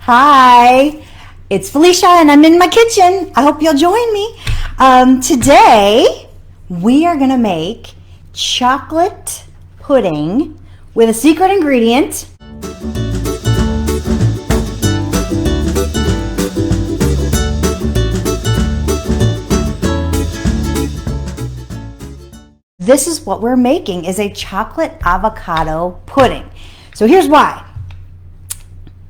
Hi, it's Felicia and I'm in my kitchen. I hope you'll join me. Today we are gonna make chocolate pudding with a secret ingredient. This is what we're making, is a chocolate avocado pudding. So here's why.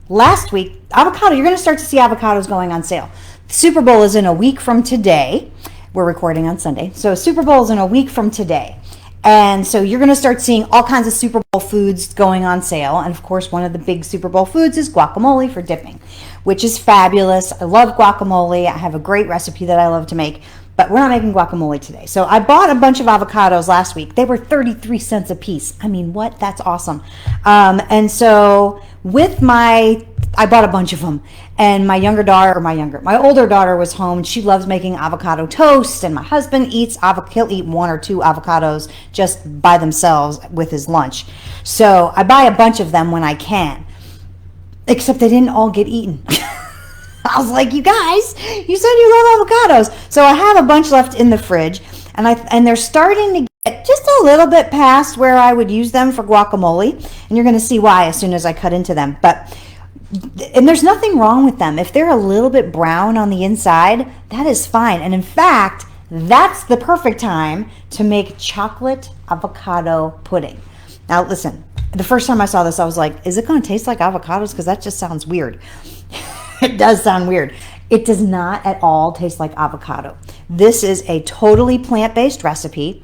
Last week, you're going to start to see avocados going on sale. The Super Bowl is in a week from today. We're recording on Sunday. So Super Bowl is in a week from today. And so you're going to start seeing all kinds of Super Bowl foods going on sale. And of course, one of the big Super Bowl foods is guacamole for dipping, which is fabulous. I love guacamole. I have a great recipe that I love to make. But we're not making guacamole today. So I bought a bunch of avocados last week. They were 33 cents a piece. I mean, what? That's awesome. And so I bought a bunch of them. And my older daughter was home and she loves making avocado toast. And my husband he'll eat one or two avocados just by themselves with his lunch. So I buy a bunch of them when I can. Except they didn't all get eaten. I was like, you guys, you said you love avocados. So I have a bunch left in the fridge, and they're starting to get just a little bit past where I would use them for guacamole. And you're going to see why as soon as I cut into them. And there's nothing wrong with them. If they're a little bit brown on the inside, that is fine. And in fact, that's the perfect time to make chocolate avocado pudding. Now listen, the first time I saw this, I was like, is it going to taste like avocados? Because that just sounds weird. It does sound weird. It does not at all taste like avocado. This is a totally plant-based recipe,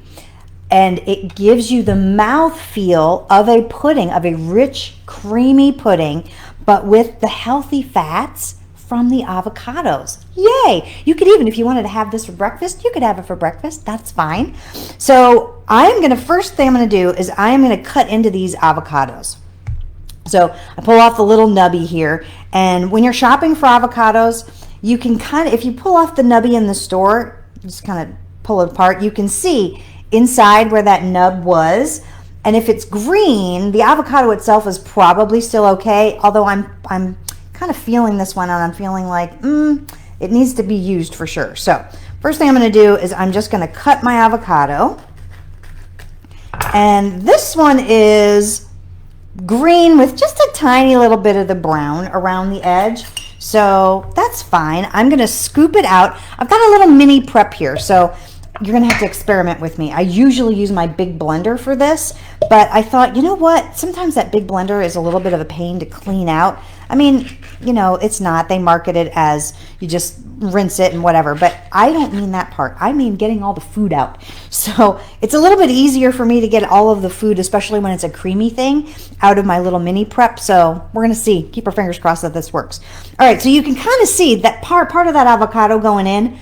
and it gives you the mouthfeel of a pudding, of a rich, creamy pudding, but with the healthy fats from the avocados. Yay! You could even, if you wanted to have this for breakfast, you could have it for breakfast. That's fine. So first thing I'm going to do is I am going to cut into these avocados. So I pull off the little nubby here, and when you're shopping for avocados, you can if you pull off the nubby in the store, just kind of pull it apart, you can see inside where that nub was. And if it's green, the avocado itself is probably still okay, although I'm kind of feeling this one out. I'm feeling like it needs to be used for sure. So first thing I'm going to do is I'm just going to cut my avocado, and this one is green with just a tiny little bit of the brown around the edge, so that's fine. I'm going to scoop it out. I've got a little mini prep here, so you're going to have to experiment with me. I usually use my big blender for this, but I thought, you know what? Sometimes that big blender is a little bit of a pain to clean out. I mean, it's not. They market it as you just rinse it and whatever, but I don't mean that part. I mean getting all the food out. So it's a little bit easier for me to get all of the food, especially when it's a creamy thing, out of my little mini prep. So we're going to see. Keep our fingers crossed that this works. All right, so you can kind of see that part of that avocado going in,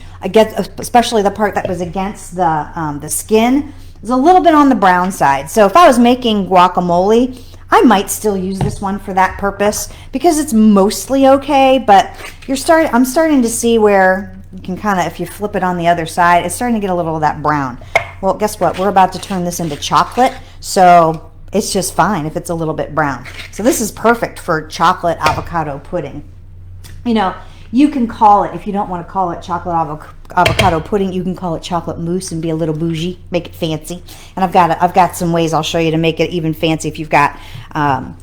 especially the part that was against the skin, is a little bit on the brown side. So if I was making guacamole, I might still use this one for that purpose because it's mostly okay, but I'm starting to see where you can kind of, if you flip it on the other side, it's starting to get a little of that brown. Well, guess what? We're about to turn this into chocolate, so it's just fine if it's a little bit brown. So this is perfect for chocolate avocado pudding. You can call it, if you don't want to call it chocolate avocado pudding, you can call it chocolate mousse and be a little bougie, make it fancy. And I've got some ways I'll show you to make it even fancy if you've got,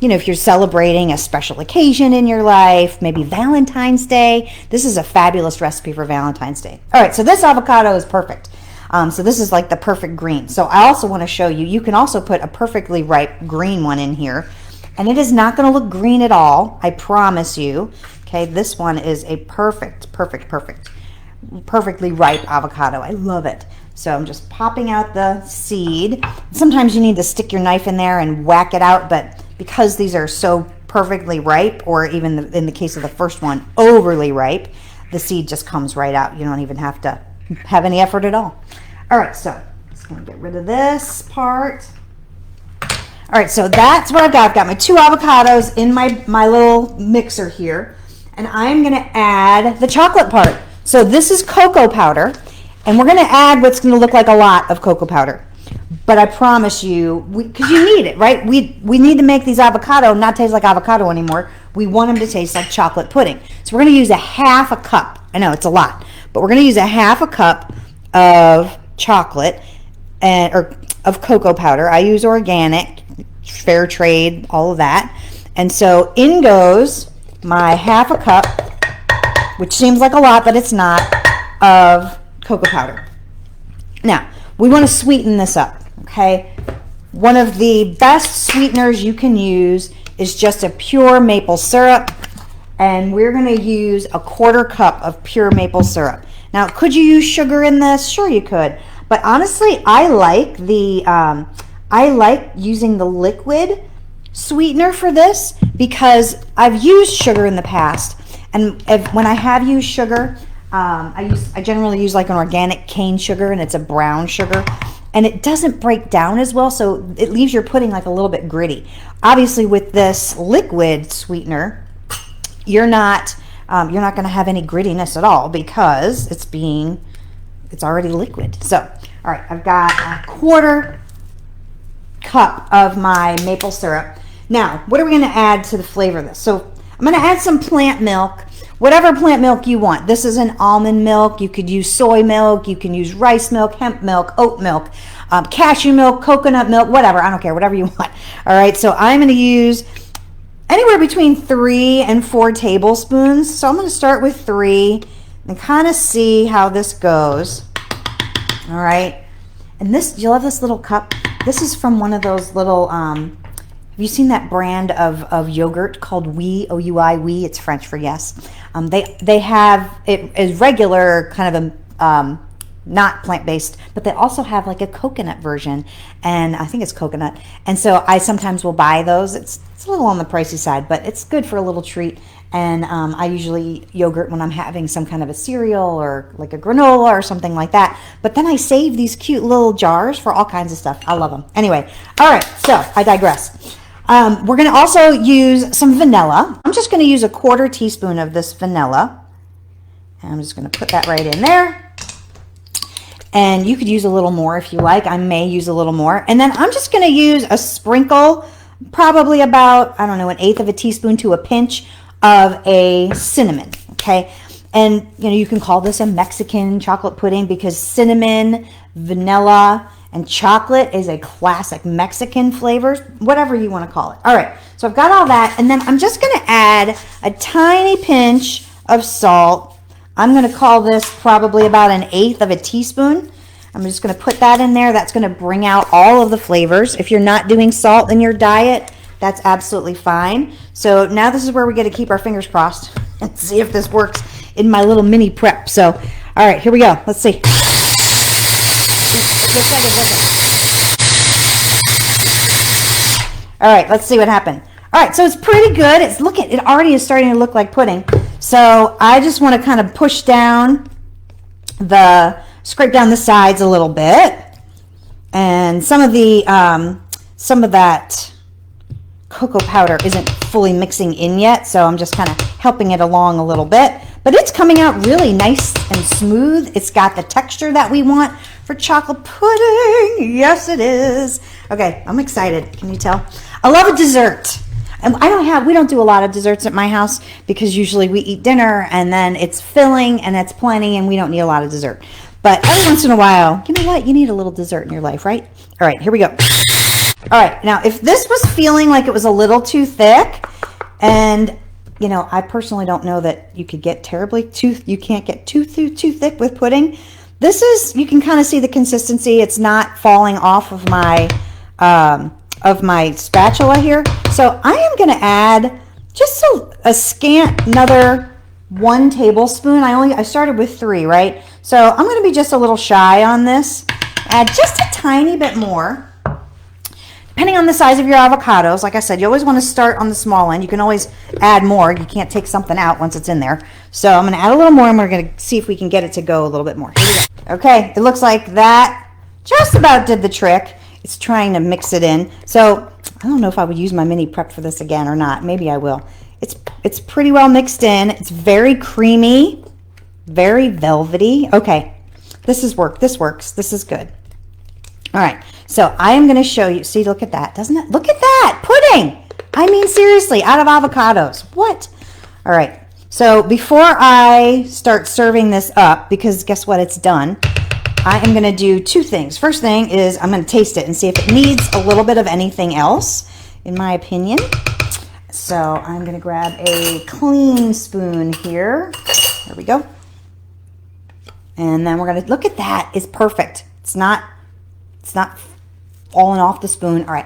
if you're celebrating a special occasion in your life, maybe Valentine's Day. This is a fabulous recipe for Valentine's Day. All right, so this avocado is perfect. So this is like the perfect green. So I also want to show you, you can also put a perfectly ripe green one in here. And it is not going to look green at all, I promise you. Okay, this one is a perfectly ripe avocado. I love it. So I'm just popping out the seed. Sometimes you need to stick your knife in there and whack it out, but because these are so perfectly ripe, or even in the case of the first one, overly ripe, the seed just comes right out. You don't even have to have any effort at all. All right, so I'm just going to get rid of this part. All right, so that's what I've got. I've got my 2 avocados in my little mixer here. And I'm going to add the chocolate part. So this is cocoa powder, and we're going to add what's going to look like a lot of cocoa powder. But I promise you, because you need it, right? We need to make these avocado not taste like avocado anymore. We want them to taste like chocolate pudding. So we're going to use a half a cup. I know it's a lot, but we're going to use a half a cup of chocolate or of cocoa powder. I use organic, fair trade, all of that. And so in goes my half a cup, which seems like a lot, but it's not, of cocoa powder. Now, we want to sweeten this up, okay? One of the best sweeteners you can use is just a pure maple syrup, and we're going to use a 1/4 cup of pure maple syrup. Now, could you use sugar in this? Sure you could, but honestly, I like using the liquid sweetener for this because I've used sugar in the past, and when I have used sugar, I generally use like an organic cane sugar, and it's a brown sugar, and it doesn't break down as well, so it leaves your pudding like a little bit gritty. Obviously, with this liquid sweetener, you're not going to have any grittiness at all because it's already liquid. So, all right, I've got a 1/4 cup of my maple syrup. Now, what are we going to add to the flavor of this? So, I'm going to add some plant milk. Whatever plant milk you want. This is an almond milk. You could use soy milk. You can use rice milk, hemp milk, oat milk, cashew milk, coconut milk, whatever. I don't care, whatever you want. All right, so I'm going to use anywhere between 3 and 4 tablespoons. So I'm going to start with 3 and kind of see how this goes. All right, and this, you'll have this little cup. This is from one of those little, have you seen that brand of yogurt called Oui, O-U-I, Oui? It's French for yes. They have it as regular kind of a not plant-based, but they also have like a coconut version, and I think it's coconut. And so I sometimes will buy those. It's a little on the pricey side, but it's good for a little treat. And I usually eat yogurt when I'm having some kind of a cereal or like a granola or something like that. But then I save these cute little jars for all kinds of stuff. I love them. Anyway, all right, so I digress. We're going to also use some vanilla. I'm just going to use a 1/4 teaspoon of this vanilla. And I'm just going to put that right in there. And you could use a little more if you like. I may use a little more. And then I'm just going to use a sprinkle, probably about, I don't know, 1/8 of a teaspoon to a pinch of a cinnamon, okay? And, you know, you can call this a Mexican chocolate pudding because cinnamon, vanilla, and chocolate is a classic Mexican flavor, whatever you want to call it. All right, so I've got all that, and then I'm just going to add a tiny pinch of salt. I'm going to call this probably about 1/8 of a teaspoon. I'm just going to put that in there. That's going to bring out all of the flavors. If you're not doing salt in your diet, that's absolutely fine. So now this is where we get to keep our fingers crossed and see if this works in my little mini prep. So, all right, here we go. Let's see. All right, let's see what happened. All right, so it's pretty good. It already is starting to look like pudding. So I just want to kind of push down scrape down the sides a little bit, and some of that cocoa powder isn't fully mixing in yet, so I'm just kind of helping it along a little bit. But it's coming out really nice and smooth. It's got the texture that we want for chocolate pudding. Yes, it is. Okay, I'm excited. Can you tell? I love a dessert. And we don't do a lot of desserts at my house because usually we eat dinner and then it's filling and it's plenty and we don't need a lot of dessert. But every once in a while, you know what? You need a little dessert in your life, right? All right, here we go. All right, now if this was feeling like it was a little too thick, and you know, I personally don't know that you could get you can't get too thick with pudding. You can kind of see the consistency. It's not falling off of my spatula here. So I am going to add just a scant another 1 tablespoon. I started with 3, right? So I'm going to be just a little shy on this. Add just a tiny bit more. Depending on the size of your avocados, like I said, you always want to start on the small end. You can always add more. You can't take something out once it's in there. So I'm going to add a little more, and we're going to see if we can get it to go a little bit more. Here we go. Okay, it looks like that just about did the trick. It's trying to mix it in. So I don't know if I would use my mini prep for this again or not. Maybe I will. It's pretty well mixed in. It's very creamy, very velvety. Okay, this works. This is good. All right, so I am going to show you. See, look at that. Doesn't it? Look at that. Pudding. I mean, seriously, out of avocados. What? All right. So before I start serving this up, because guess what? It's done. I am going to do two things. First thing is I'm going to taste it and see if it needs a little bit of anything else, in my opinion. So I'm going to grab a clean spoon here. There we go. And then we're going to look at that. It's perfect. It's not falling off the spoon. All right.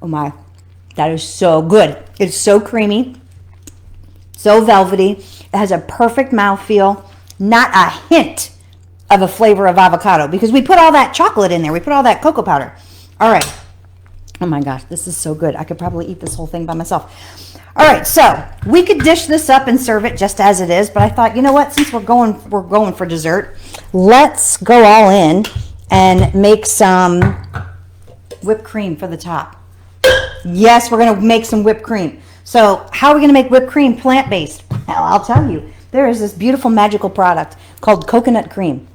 Oh my, that is so good. It's so creamy, so velvety. It has a perfect mouthfeel. Not a hint of a flavor of avocado because we put all that chocolate in there. We put all that cocoa powder. All right. Oh my gosh, this is so good. I could probably eat this whole thing by myself. All right, so we could dish this up and serve it just as it is, but I thought, you know what? Since we're going for dessert, let's go all in and make some whipped cream for the top. Yes, we're going to make some whipped cream. So how are we going to make whipped cream plant-based? Well, I'll tell you. There is this beautiful magical product called coconut cream.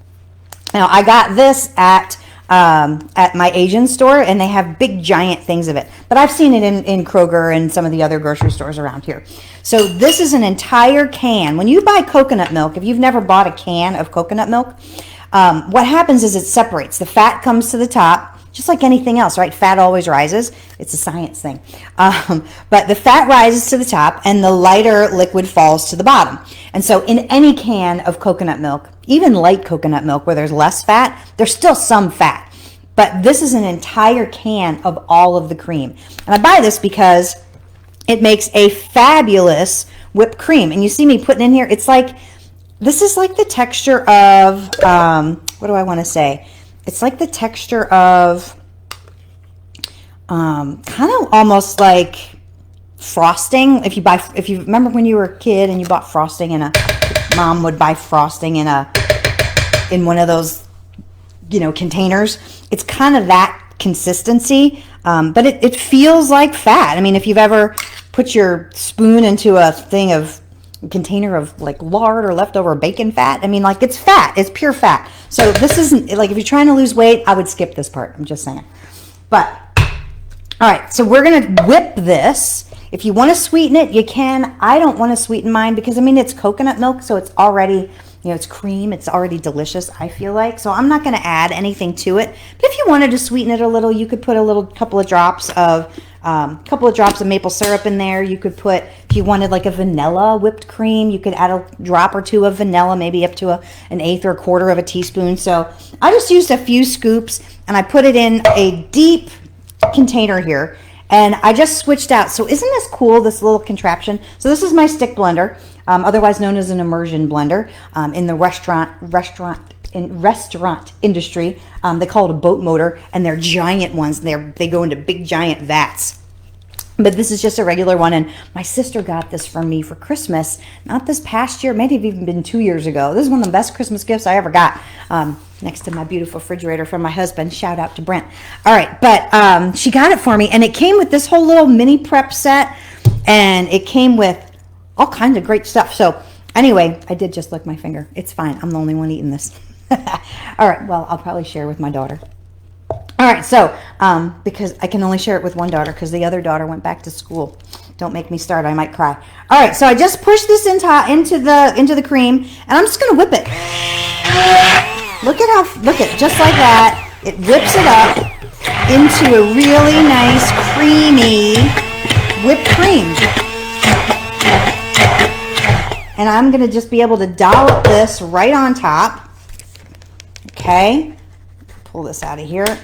Now, I got this at my Asian store, and they have big giant things of it. But I've seen it in Kroger and some of the other grocery stores around here. So this is an entire can. When you buy coconut milk, if you've never bought a can of coconut milk, what happens is it separates. The fat comes to the top. Just like anything else, right? Fat always rises. It's a science thing. But the fat rises to the top and the lighter liquid falls to the bottom. And so in any can of coconut milk, even light coconut milk where there's less fat, there's still some fat. But this is an entire can of all of the cream. And I buy this because it makes a fabulous whipped cream. And you see me putting in here, it's like, this is like the texture of, what do I want to say? It's like the texture of kind of almost like frosting. If you remember when you were a kid and you bought frosting mom would buy frosting in one of those, containers. It's kind of that consistency, but it feels like fat. I mean, if you've ever put your spoon into a container of like lard or leftover bacon fat, I mean, like it's fat. It's pure fat. So this isn't like if you're trying to lose weight, I would skip this part. I'm just saying. But all right, so we're gonna whip this. If you want to sweeten it, you can. I don't want to sweeten mine because I mean it's coconut milk, so it's already it's cream. It's already delicious. I feel like so I'm not going to add anything to it. But if you wanted to sweeten it a little, you could put a couple of drops of maple syrup in there. You could put, if you wanted like a vanilla whipped cream, you could add a drop or two of vanilla, maybe up to an eighth or a quarter of a teaspoon. So I just used a few scoops and I put it in a deep container here and I just switched out. So isn't this cool, this little contraption? So this is my stick blender, otherwise known as an immersion blender in the restaurant industry. They call it a boat motor, and they're giant ones. They go into big giant vats. But this is just a regular one, and my sister got this for me for Christmas, not this past year, maybe even been 2 years ago. This is one of the best Christmas gifts I ever got, next to my beautiful refrigerator from my husband. Shout out to Brent. All right, but she got it for me, and it came with this whole little mini prep set, and it came with all kinds of great stuff. So anyway, I did just lick my finger. It's fine. I'm the only one eating this. All right, well, I'll probably share with my daughter. All right, so because I can only share it with one daughter because the other daughter went back to school. Don't make me start, I might cry. All right, so I just pushed this into the cream, and I'm just gonna whip it. Look at just like that. It whips it up into a really nice, creamy whipped cream. And I'm gonna just be able to dollop this right on top. Okay, pull this out of here.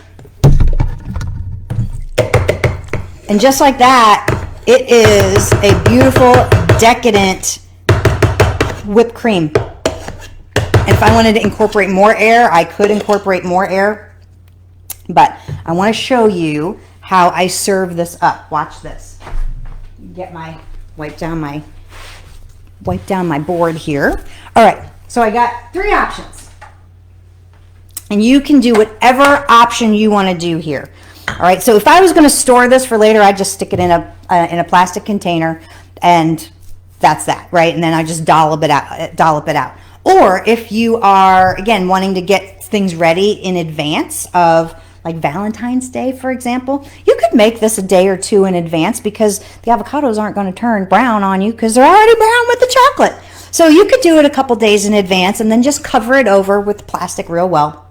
And just like that, it is a beautiful, decadent whipped cream. And if I wanted to incorporate more air, I could incorporate more air. But I want to show you how I serve this up. Watch this. Get my, wipe down my board here. All right, so I got 3 options. And you can do whatever option you want to do here. All right, so if I was going to store this for later, I'd just stick it in a plastic container, and that's that, right? And then I just dollop it out. Or if you are, again, wanting to get things ready in advance of like Valentine's Day, for example, you could could make this a day or two in advance because the avocados aren't going to turn brown on you because they're already brown with the chocolate. So you could do it a couple days in advance and then just cover it over with plastic real well.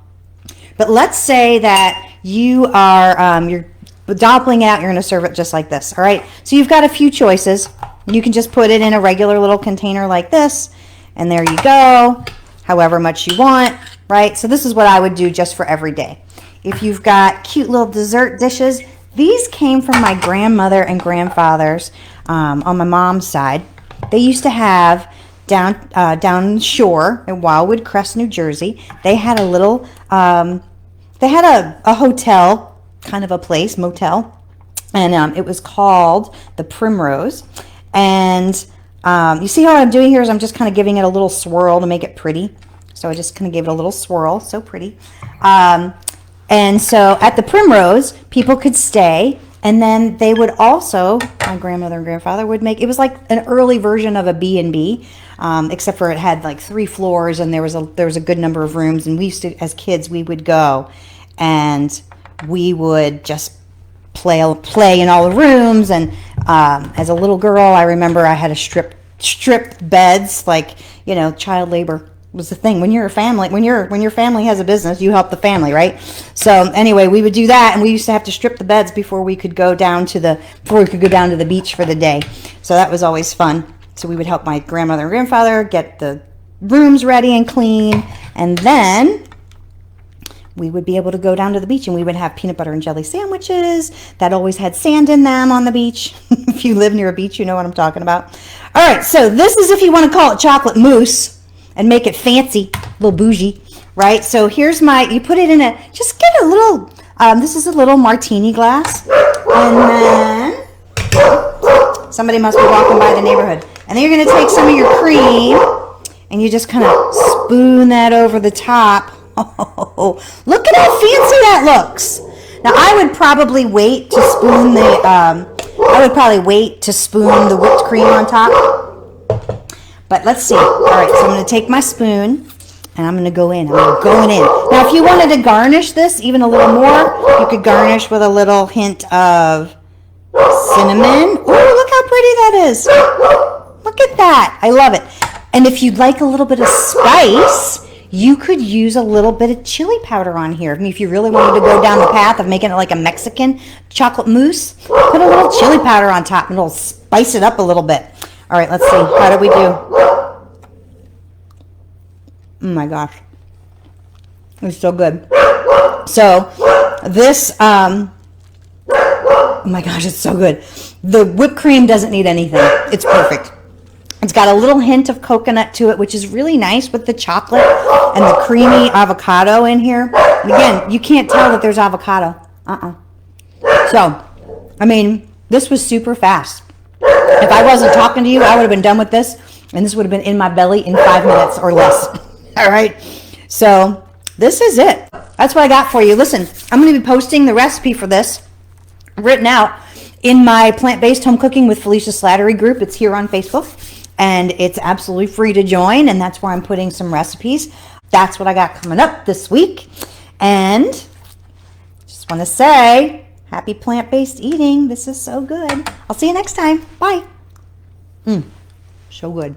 But let's say that you are, you're doppling it out, you're going to serve it just like this, all right? So you've got a few choices. You can just put it in a regular little container like this, and there you go, however much you want, right? So this is what I would do just for every day. If you've got cute little dessert dishes, these came from my grandmother and grandfathers on my mom's side. They used to have down shore in Wildwood Crest, New Jersey. They had a little, they had a hotel, kind of a place, motel, and it was called the Primrose. And you see how I'm doing here is I'm just kind of giving it a little swirl to make it pretty. So I just kind of gave it a little swirl, so pretty. And so at the Primrose, people could stay, and then they would also, my grandmother and grandfather would make, it was like an early version of a B&B, except for it had like 3 floors, and there was a good number of rooms, and we used to, as kids, we would go, and we would just play in all the rooms, and as a little girl, I remember I had a stripped beds, like, you know, child labor was the thing. When you're a family, when your family has a business, you help the family, right? So anyway, we would do that, and we used to have to strip the beds before we could go down to the beach for the day. So that was always fun. So we would help my grandmother and grandfather get the rooms ready and clean, and then we would be able to go down to the beach, and we would have peanut butter and jelly sandwiches that always had sand in them on the beach. If you live near a beach, you know what I'm talking about. All right, so this is if you want to call it chocolate mousse and make it fancy, a little bougie, right? So here's you put it in just get a little, this is a little martini glass, and then somebody must be walking by the neighborhood. And then you're going to take some of your cream, and you just kind of spoon that over the top. Oh, look at how fancy that looks. Now I would probably wait to spoon the whipped cream on top. But let's see. All right, so I'm going to take my spoon, and I'm going to go in. Now, if you wanted to garnish this even a little more, you could garnish with a little hint of cinnamon. Oh, look how pretty that is. Look at that. I love it. And if you'd like a little bit of spice, you could use a little bit of chili powder on here. I mean, if you really wanted to go down the path of making it like a Mexican chocolate mousse, put a little chili powder on top, and it'll spice it up a little bit. All right, let's see. How do we do? Oh my gosh. It's so good. So this, oh my gosh, it's so good. The whipped cream doesn't need anything. It's perfect. It's got a little hint of coconut to it, which is really nice with the chocolate and the creamy avocado in here. Again, you can't tell that there's avocado. So, I mean, this was super fast. If I wasn't talking to you, I would have been done with this, and this would have been in my belly in 5 minutes or less. All right. So this is it. That's what I got for you. Listen, I'm going to be posting the recipe for this written out in my Plant-Based Home Cooking with Felicia Slattery group. It's here on Facebook, and it's absolutely free to join, and that's where I'm putting some recipes. That's what I got coming up this week. And just want to say, happy plant-based eating. This is so good. I'll see you next time. Bye. So good.